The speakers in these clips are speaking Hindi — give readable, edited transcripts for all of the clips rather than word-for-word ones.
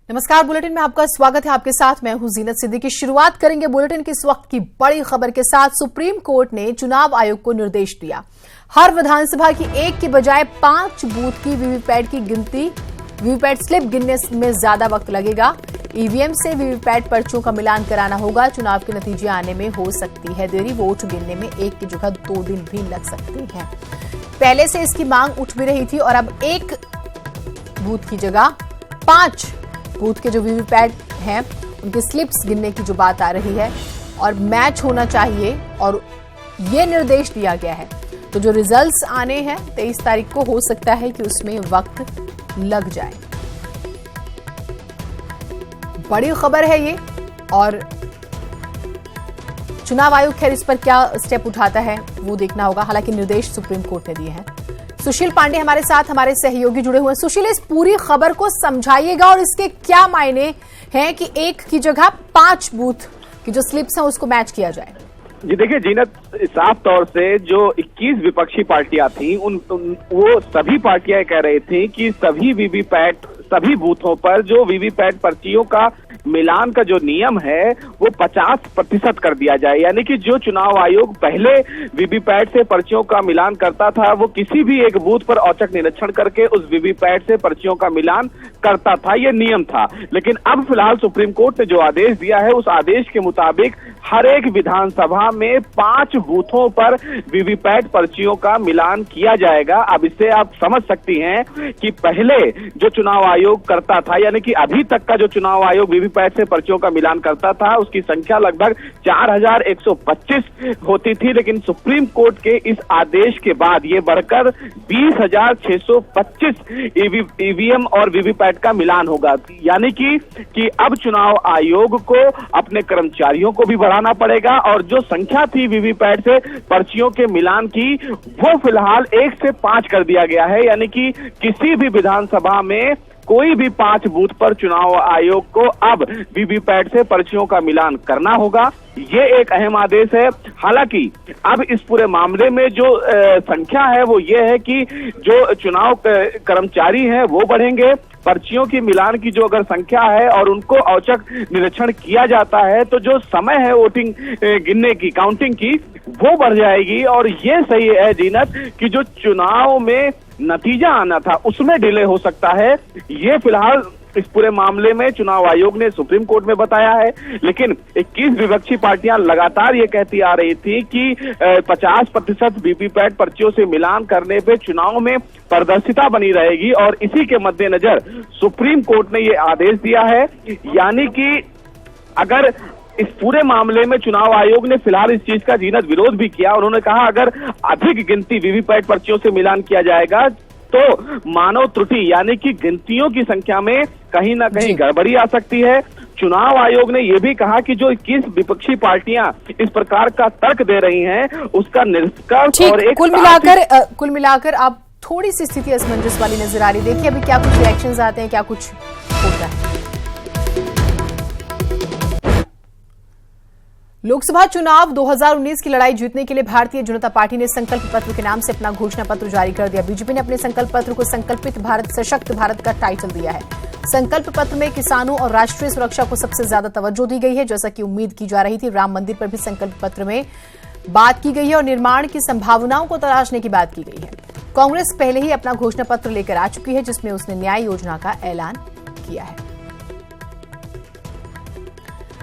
नमस्कार, बुलेटिन में आपका स्वागत है। आपके साथ मैं हूं जीनत सिद्दीकी। शुरुआत करेंगे बुलेटिन की इस वक्त की बड़ी खबर के साथ। सुप्रीम कोर्ट ने चुनाव आयोग को निर्देश दिया, हर विधानसभा की एक की बजाय 5 बूथ की वीवीपैट की गिनती, वीवीपैट स्लिप गिनने में ज्यादा वक्त लगेगा। ईवीएम से वीवीपैट पर्चियों का मिलान कराना होगा। चुनाव के नतीजे आने में हो सकती है देरी। वोट गिनने में एक की जगह 2 दिन भी लग सकते हैं। पहले से इसकी मांग उठ भी रही थी और अब एक बूथ की जगह 5 बूथ के जो वीवीपैट हैं उनके स्लिप्स गिनने की जो बात आ रही है और मैच होना चाहिए, और ये निर्देश दिया गया है। तो जो रिजल्ट्स आने हैं 23 तारीख को, हो सकता है कि उसमें वक्त लग जाए। बड़ी खबर है ये, और चुनाव आयोग खैर इस पर क्या स्टेप उठाता है वो देखना होगा। हालांकि निर्देश सुप्रीम कोर्ट ने दिए हैं। सुशील पांडे हमारे साथ, हमारे सहयोगी जुड़े हुए हैं। सुशील, इस पूरी खबर को समझाइएगा और इसके क्या मायने हैं कि एक की जगह 5 बूथ की जो स्लिप्स हैं उसको मैच किया जाए। जी देखिए जीनत, साफ तौर से जो 21 विपक्षी पार्टियां थी वो सभी पार्टियां कह रही थी कि सभी वीवीपैट, सभी बूथों पर जो वीवीपैट पर्चियों का मिलान का जो नियम है वो 50% कर दिया जाए। यानी कि जो चुनाव आयोग पहले वीवीपैट से पर्चियों का मिलान करता था वो किसी भी एक बूथ पर औचक निरीक्षण करके उस वीवीपैट से पर्चियों का मिलान करता था, ये नियम था। लेकिन अब फिलहाल सुप्रीम कोर्ट ने जो आदेश दिया है उस आदेश के मुताबिक हर एक विधानसभा में 5 बूथों पर वीवीपैट पर्चियों का मिलान किया जाएगा। अब इससे आप समझ सकती हैं कि पहले जो चुनाव आयोग करता था, यानी कि अभी तक का जो चुनाव आयोग वीवीपैट से पर्चियों का मिलान करता था, उसकी संख्या लगभग 4125 होती थी। लेकिन सुप्रीम कोर्ट के इस आदेश के बाद ये बढ़कर 20,625 ईवीएम और वीवीपैट का मिलान होगा। यानी कि अब चुनाव आयोग को अपने कर्मचारियों को भी बढ़ाना पड़ेगा, और जो संख्या थी वीवीपैट से पर्चियों के मिलान की वो फिलहाल 1 से 5 कर दिया गया है। यानी कि किसी भी विधानसभा में कोई भी 5 बूथ पर चुनाव आयोग को अब वीवीपैट से पर्चियों का मिलान करना होगा। ये एक अहम आदेश है। हालांकि अब इस पूरे मामले में जो संख्या है वो ये है कि जो चुनाव कर्मचारी हैं वो बढ़ेंगे। पर्चियों की मिलान की जो अगर संख्या है और उनको औचक निरीक्षण किया जाता है तो जो समय है वोटिंग गिनने की, काउंटिंग की, वो बढ़ जाएगी। और ये सही है जीनत कि जो चुनाव में नतीजा आना था उसमें डिले हो सकता है। ये फिलहाल इस पूरे मामले में चुनाव आयोग ने सुप्रीम कोर्ट में बताया है। लेकिन 21 विपक्षी पार्टियां लगातार ये कहती आ रही थी कि 50% वीवीपैट पर्चियों से मिलान करने पे चुनाव में पारदर्शिता बनी रहेगी, और इसी के मद्देनजर सुप्रीम कोर्ट ने ये आदेश दिया है। यानी कि अगर इस पूरे मामले में चुनाव आयोग ने फिलहाल इस चीज का जीनत विरोध भी किया। उन्होंने कहा अगर अधिक गिनती वीवीपैट पर्चियों से मिलान किया जाएगा तो मानव त्रुटि यानी कि गिनतियों की संख्या में कहीं ना कहीं गड़बड़ी आ सकती है। चुनाव आयोग ने यह भी कहा कि जो 21 विपक्षी पार्टियां इस प्रकार का तर्क दे रही हैं उसका निष्कर्ष और एक कुल मिलाकर आप थोड़ी सी स्थिति असमंजस वाली नजर आ रही। देखिए अभी क्या कुछ रिएक्शंस आते हैं, क्या कुछ होता है। लोकसभा चुनाव 2019 की लड़ाई जीतने के लिए भारतीय जनता पार्टी ने संकल्प पत्र के नाम से अपना घोषणा पत्र जारी कर दिया। बीजेपी ने अपने संकल्प पत्र को संकल्पित भारत, सशक्त भारत का टाइटल दिया है। संकल्प पत्र में किसानों और राष्ट्रीय सुरक्षा को सबसे ज्यादा तवज्जो दी गई है, जैसा कि उम्मीद की जा रही थी। राम मंदिर पर भी संकल्प पत्र में बात की गई है और निर्माण की संभावनाओं को तलाशने की बात की गई है। कांग्रेस पहले ही अपना घोषणा पत्र लेकर आ चुकी है, जिसमें उसने न्याय योजना का ऐलान किया है।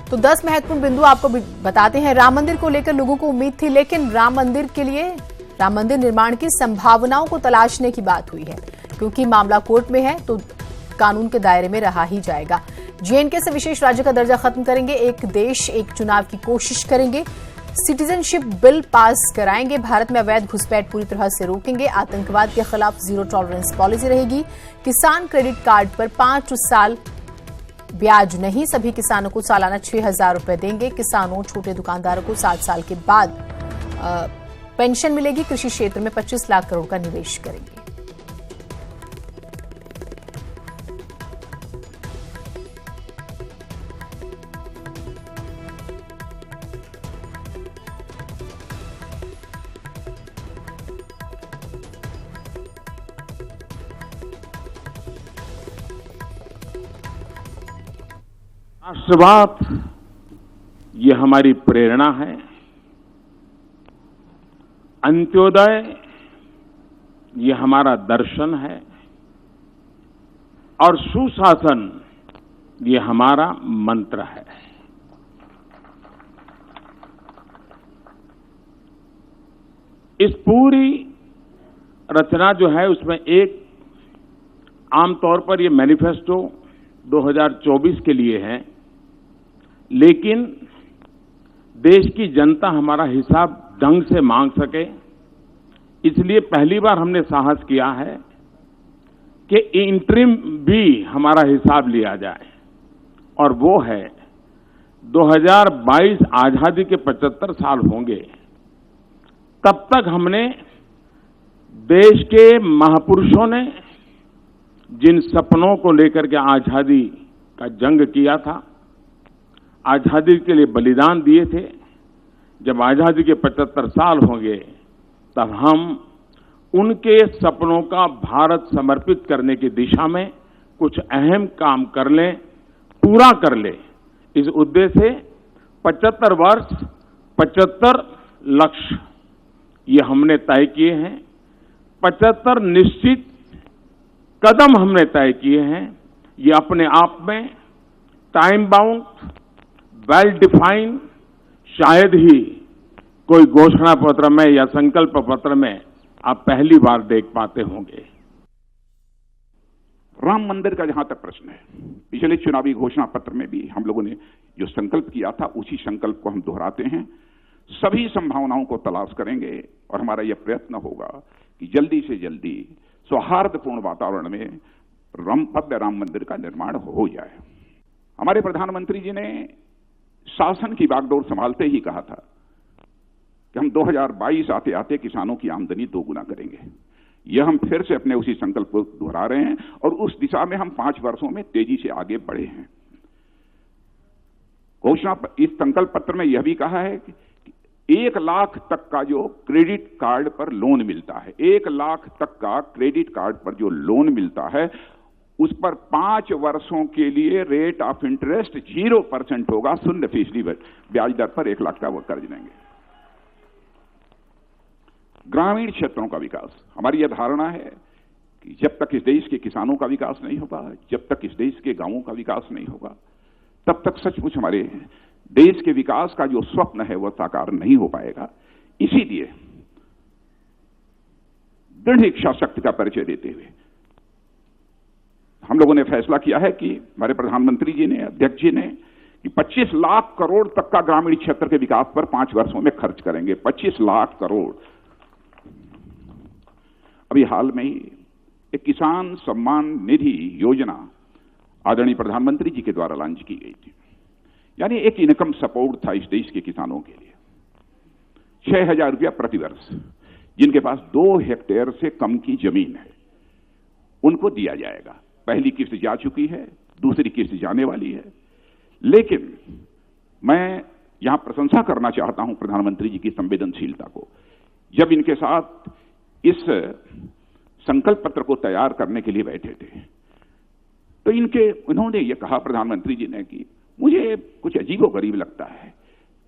तो 10 महत्वपूर्ण बिंदु आपको बताते हैं। राम मंदिर को लेकर लोगों को उम्मीद थी, लेकिन राम मंदिर निर्माण की संभावनाओं को तलाशने की बात हुई है। क्योंकि मामला कोर्ट में है तो कानून के दायरे में रहा ही जाएगा। जेएनके से विशेष राज्य का दर्जा खत्म करेंगे, एक देश एक चुनाव की कोशिश करेंगे, सिटीजनशिप बिल पास कराएंगे, भारत में अवैध घुसपैठ पूरी तरह से रोकेंगे, आतंकवाद के खिलाफ जीरो टॉलरेंस पॉलिसी रहेगी, किसान क्रेडिट कार्ड पर 5 साल ब्याज नहीं, सभी किसानों को सालाना 6,000 रुपए देंगे, किसानों छोटे दुकानदारों को 7 साल के बाद पेंशन मिलेगी, कृषि क्षेत्र में 25 लाख करोड़ का निवेश करेंगे। राष्ट्रवाद ये हमारी प्रेरणा है, अंत्योदय ये हमारा दर्शन है और सुशासन ये हमारा मंत्र है। इस पूरी रचना जो है उसमें एक आमतौर पर ये मैनिफेस्टो 2024 के लिए है, लेकिन देश की जनता हमारा हिसाब ढंग से मांग सके, इसलिए पहली बार हमने साहस किया है कि इंटरिम भी हमारा हिसाब लिया जाए, और वो है 2022 आजादी के 75 साल होंगे, तब तक हमने देश के महापुरुषों ने जिन सपनों को लेकर के आजादी का जंग किया था, आजादी के लिए बलिदान दिए थे, जब आजादी के 75 साल होंगे तब हम उनके सपनों का भारत समर्पित करने की दिशा में कुछ अहम काम कर लें, पूरा कर लें। इस उद्देश्य से 75 वर्ष 75 लक्ष्य ये हमने तय किए हैं, 75 निश्चित कदम हमने तय किए हैं। ये अपने आप में टाइम बाउंड, वेल डिफाइंड शायद ही कोई घोषणा पत्र में या संकल्प पत्र में आप पहली बार देख पाते होंगे। राम मंदिर का जहां तक प्रश्न है, पिछले चुनावी घोषणा पत्र में भी हम लोगों ने जो संकल्प किया था उसी संकल्प को हम दोहराते हैं। सभी संभावनाओं को तलाश करेंगे और हमारा यह प्रयत्न होगा कि जल्दी से जल्दी सौहार्दपूर्ण वातावरण में भव्य राम मंदिर का निर्माण हो जाए। हमारे प्रधानमंत्री जी ने शासन की बागडोर संभालते ही कहा था कि हम 2022 आते आते किसानों की आमदनी 2 गुना करेंगे। यह हम फिर से अपने उसी संकल्प को दोहरा रहे हैं और उस दिशा में हम 5 वर्षों में तेजी से आगे बढ़े हैं। घोषणा इस संकल्प पत्र में यह भी कहा है कि 1 लाख तक का जो क्रेडिट कार्ड पर लोन मिलता है, 1 लाख तक का क्रेडिट कार्ड पर जो लोन मिलता है उस पर 5 वर्षों के लिए रेट ऑफ इंटरेस्ट 0% होगा, 0% ब्याज दर पर 1 लाख का वो कर्ज लेंगे। ग्रामीण क्षेत्रों का विकास, हमारी यह धारणा है कि जब तक इस देश के किसानों का विकास नहीं होगा, जब तक इस देश के गांवों का विकास नहीं होगा, तब तक सचमुच हमारे देश के विकास का जो स्वप्न है वह साकार नहीं हो पाएगा। इसीलिए दृढ़ इच्छा शक्ति का परिचय देते हुए हम लोगों ने फैसला किया है कि हमारे प्रधानमंत्री जी ने, अध्यक्ष जी ने, कि 25 लाख करोड़ तक का ग्रामीण क्षेत्र के विकास पर 5 वर्षों में खर्च करेंगे। 25 लाख करोड़। अभी हाल में ही एक किसान सम्मान निधि योजना आदरणीय प्रधानमंत्री जी के द्वारा लॉन्च की गई थी, यानी एक इनकम सपोर्ट था इस देश के किसानों के लिए। 6,000 रुपया प्रति वर्ष जिनके पास 2 हेक्टेयर से कम की जमीन है उनको दिया जाएगा। पहली किस्त जा चुकी है, दूसरी किस्त जाने वाली है। लेकिन मैं यहां प्रशंसा करना चाहता हूं प्रधानमंत्री जी की संवेदनशीलता को। जब इनके साथ इस संकल्प पत्र को तैयार करने के लिए बैठे थे तो उन्होंने ये कहा, प्रधानमंत्री जी ने, कि मुझे कुछ अजीबोगरीब लगता है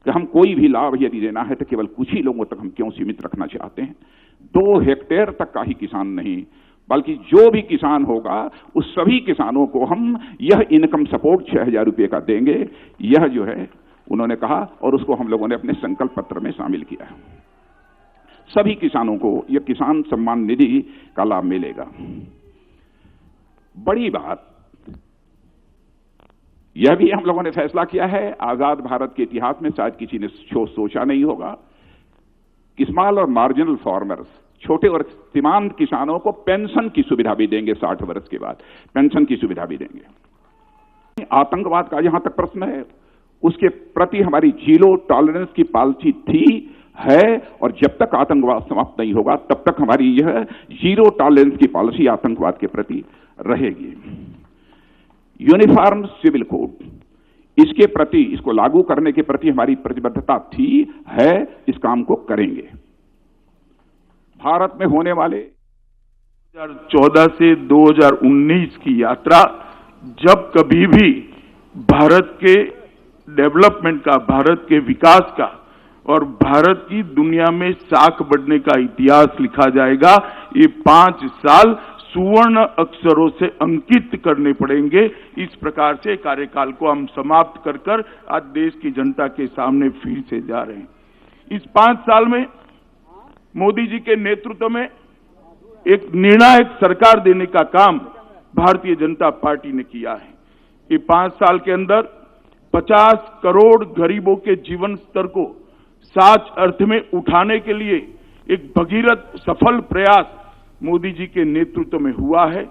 कि हम कोई भी लाभ यदि देना है तो केवल कुछ ही लोगों तक हम क्यों सीमित रखना चाहते हैं। 2 हेक्टेयर तक का ही किसान नहीं बल्कि जो भी किसान होगा उस सभी किसानों को हम यह इनकम सपोर्ट 6,000 रुपये का देंगे। यह जो है उन्होंने कहा और उसको हम लोगों ने अपने संकल्प पत्र में शामिल किया। सभी किसानों को यह किसान सम्मान निधि का लाभ मिलेगा। बड़ी बात यह भी हम लोगों ने फैसला किया है, आजाद भारत के इतिहास में शायद किसी ने सोचा नहीं होगा, स्मॉल और मार्जिनल फार्मर्स, छोटे और सीमांत किसानों को पेंशन की सुविधा भी देंगे। 60 वर्ष के बाद पेंशन की सुविधा भी देंगे। आतंकवाद का जहां तक प्रश्न है उसके प्रति हमारी 0 टॉलरेंस की पॉलिसी थी, है, और जब तक आतंकवाद समाप्त नहीं होगा तब तक हमारी यह 0 टॉलरेंस की पॉलिसी आतंकवाद के प्रति रहेगी। यूनिफॉर्म सिविल कोड, इसके प्रति, इसको लागू करने के प्रति हमारी प्रतिबद्धता थी, है, इस काम को करेंगे। भारत में होने वाले 2014 से 2019 की यात्रा जब कभी भी भारत के डेवलपमेंट का, भारत के विकास का और भारत की दुनिया में साख बढ़ने का इतिहास लिखा जाएगा। ये 5 साल सुवर्ण अक्षरों से अंकित करने पड़ेंगे। इस प्रकार से कार्यकाल को हम समाप्त कर कर आज देश की जनता के सामने फिर से जा रहे हैं। इस 5 साल में मोदी जी के नेतृत्व में एक निर्णायक सरकार देने का काम भारतीय जनता पार्टी ने किया है। ये 5 साल के अंदर 50 करोड़ गरीबों के जीवन स्तर को सच अर्थ में उठाने के लिए एक भगीरथ सफल प्रयास मोदी जी के नेतृत्व में हुआ है।